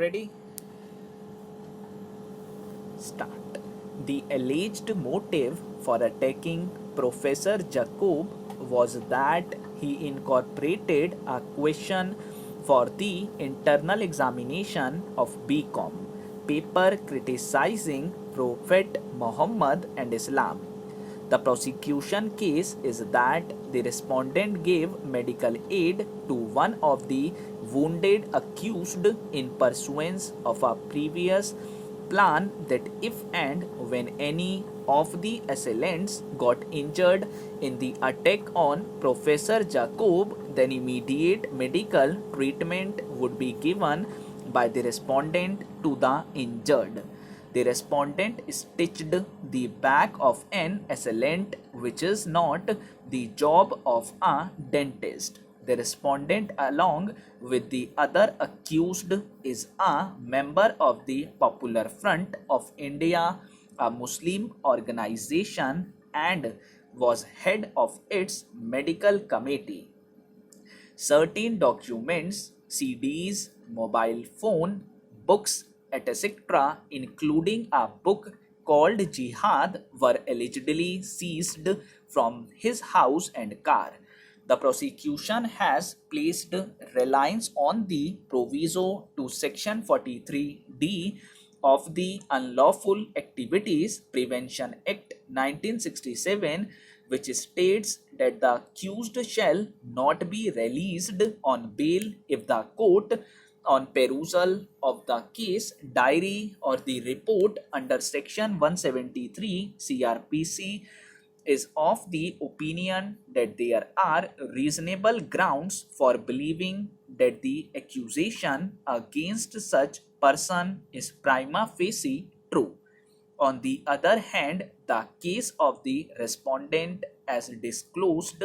ready? Start. The alleged motive for attacking Professor Jacob was that he incorporated a question for the internal examination of BCom paper criticizing Prophet Muhammad and Islam. The prosecution case is that the respondent gave medical aid to one of the wounded accused in pursuance of a previous plan that if and when any of the assailants got injured in the attack on Professor Jacob, then immediate medical treatment would be given by the respondent to the injured. The respondent stitched the back of an assailant, which is not the job of a dentist. The respondent, along with the other accused, is a member of the Popular Front of India, a Muslim organization, and was head of its medical committee. Certain documents, CDs, mobile phone, books, etc., including a book called Jihad, were allegedly seized from his house and car. The prosecution has placed reliance on the proviso to Section 43D of the Unlawful Activities Prevention Act 1967, which states that the accused shall not be released on bail if the court, on perusal of the case diary or the report under Section 173 CRPC, is of the opinion that there are reasonable grounds for believing that the accusation against such person is prima facie true. On the other hand, the case of the respondent, as disclosed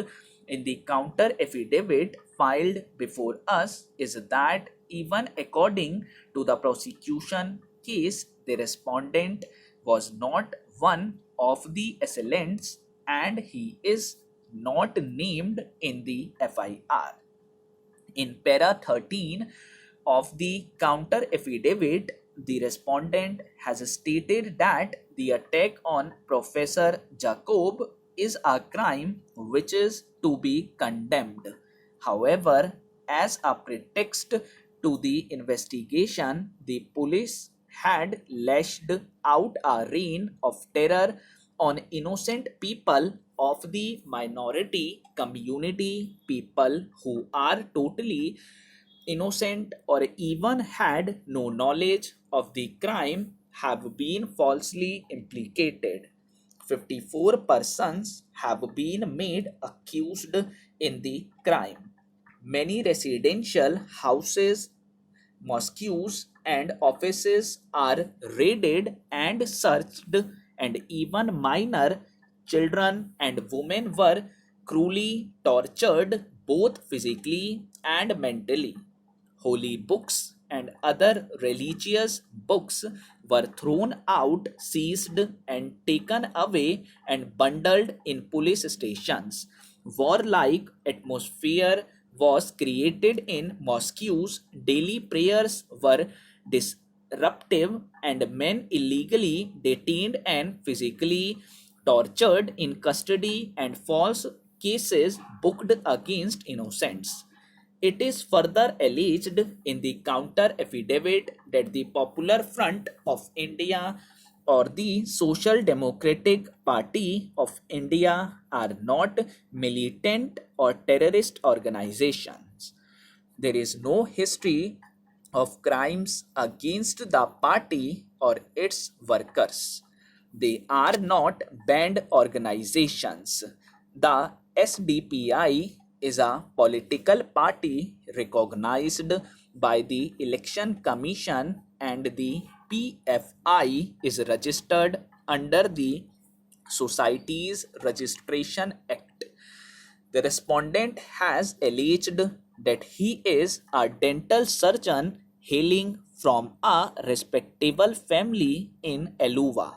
in the counter affidavit filed before us, is that even according to the prosecution case, the respondent was not one of the assailants and he is not named in the FIR. In para 13 of the counter affidavit, the respondent has stated that the attack on Professor Jacob is a crime which is to be condemned. However, as a pretext to the investigation, the police had lashed out a reign of terror on innocent people of the minority community, people who are totally innocent or even had no knowledge of the crime have been falsely implicated. 54 persons have been made accused in the crime. Many residential houses, mosques, and offices are raided and searched, and even minor children and women were cruelly tortured both physically and mentally. Holy books and other religious books were thrown out, seized, and taken away and bundled in police stations. Warlike atmosphere was created in mosques. Daily prayers were disruptive, and men illegally detained and physically tortured in custody, and false cases booked against innocents. It is further alleged in the counter affidavit that the Popular Front of India or the Social Democratic Party of India are not militant or terrorist organizations. There is no history of crimes against the party or its workers. They are not banned organizations. The SDPI is a political party recognized by the Election Commission, and the PFI is registered under the Societies Registration Act. The respondent has alleged that he is a dental surgeon hailing from a respectable family in Eluva.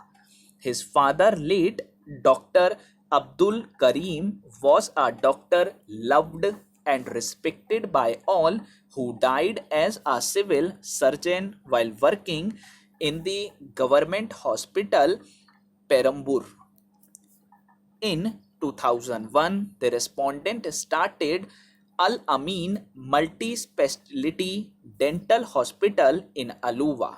His father, late Dr. Abdul Karim, was a doctor loved and respected by all, who died as a civil surgeon while working in the government hospital Perambur. In 2001, the respondent started Al Amin Multi Speciality Dental Hospital in Aluva.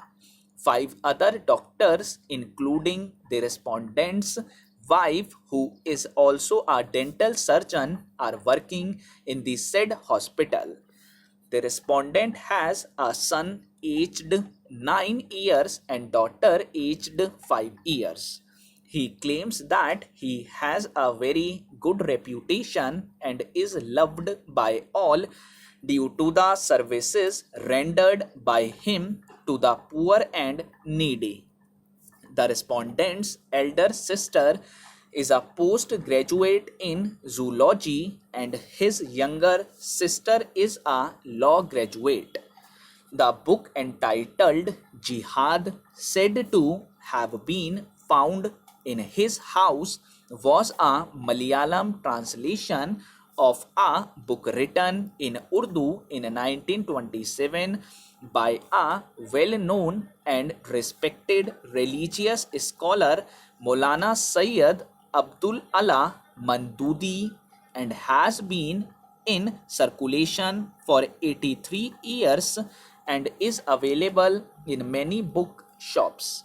Five other doctors, including the respondent's wife, who is also a dental surgeon, are working in the said hospital. The respondent has a son aged 9 years and daughter aged 5 years. He claims that he has a very good reputation and is loved by all due to the services rendered by him to the poor and needy. The respondent's elder sister is a postgraduate in zoology and his younger sister is a law graduate. The book entitled Jihad, said to have been found in his house, was a Malayalam translation of a book written in Urdu in 1927 by a well-known and respected religious scholar Maulana Sayyid Abdul Allah Mandudi, and has been in circulation for 83 years and is available in many book shops.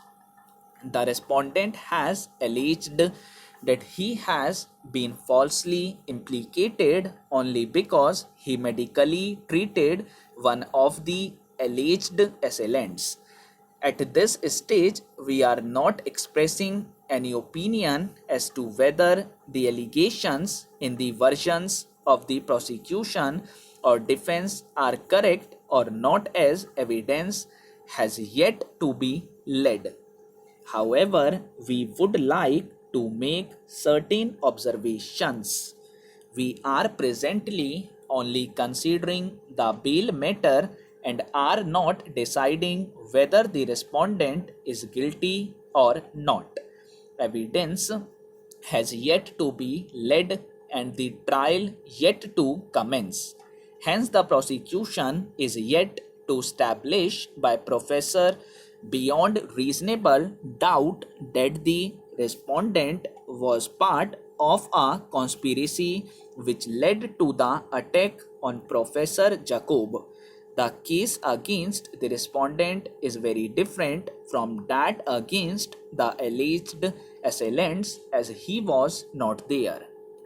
The respondent has alleged that he has been falsely implicated only because he medically treated one of the alleged assailants. At this stage, we are not expressing any opinion as to whether the allegations in the versions of the prosecution or defense are correct or not, as evidence has yet to be led. However, we would like to make certain observations. We are presently only considering the bail matter and are not deciding whether the respondent is guilty or not. Evidence has yet to be led and the trial yet to commence. Hence, the prosecution is yet to establish by Professor beyond reasonable doubt that the respondent was part of a conspiracy which led to the attack on Professor Jacob. The case against the respondent is very different from that against the alleged assailants, as he was not there.